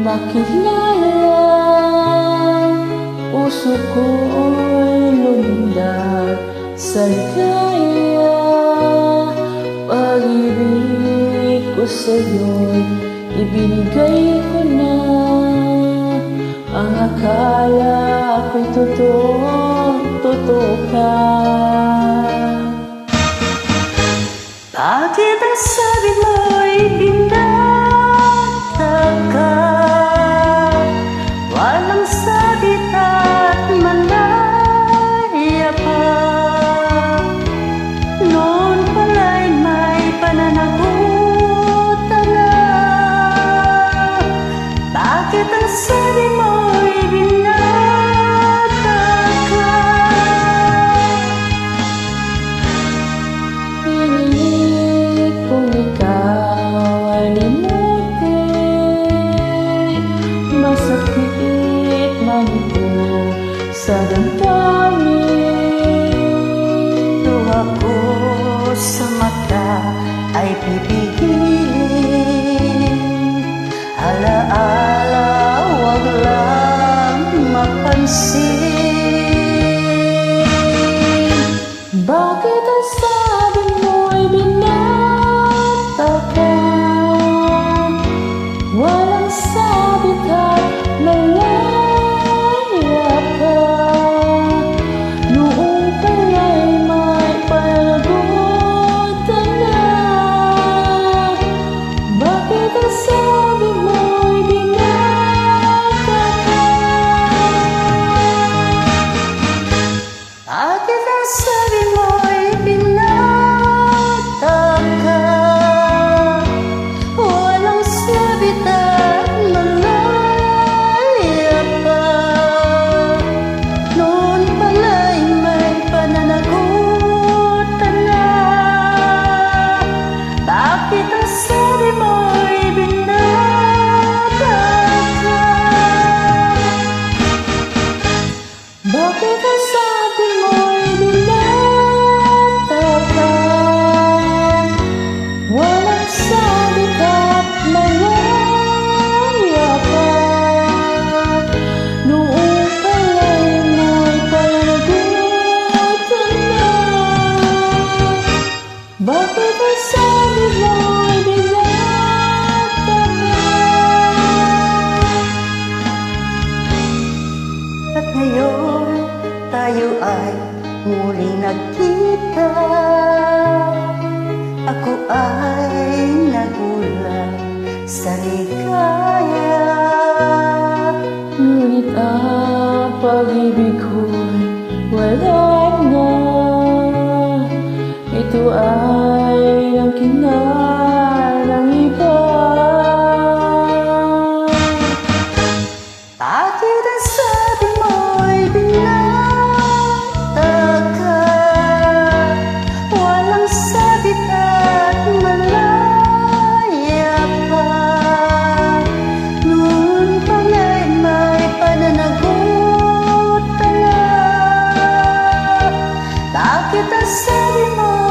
makilala. Puso ko'y lumindag sa ligaya. Pag-ibig ko sa'yo'y ibinigay ko na. Ang akala ko'y totoo ka. Bakit ang sabi mo'y binata ka? Walang sabit at malaya pa. Noon pala'y may pananagutan na. Bakit ang sabi mo'y binata ka? Pinilit kong ikaw ay limutin. Masakit man ito sa damdamin. Luha ko sa mata ay pipigilin. Alaala, wag lang mapansin. Bakit ang sabi mo'y binata ka? Walang sabit at malaya ka. Noong pala'y may panagutan na. Bakit ang sabi mo'y binata ka? Bakit ang sabi mo'y binata ka? Walang sabit at malaya pa. Noon pala'y may pananagutan na. Bakit ang sabi mo'y binata ka? Bakit ang sabi mo'y binata ka? Walang sabit at malaya pa. Noong pala'y may panagutan na. Bakit ang sabi mo'y binata ka? At ngayon tayo ay muling nagkita. Ako ay nagulat sa ligaya. Ngunit ang pag-ibig ko'y wala na. Ito ay ang ng iba. Bakit ang sabi mo'y binata ka? Walang sabit at malaya pa. Noon pala'y may pananagutan na. Bakit ang sabi mo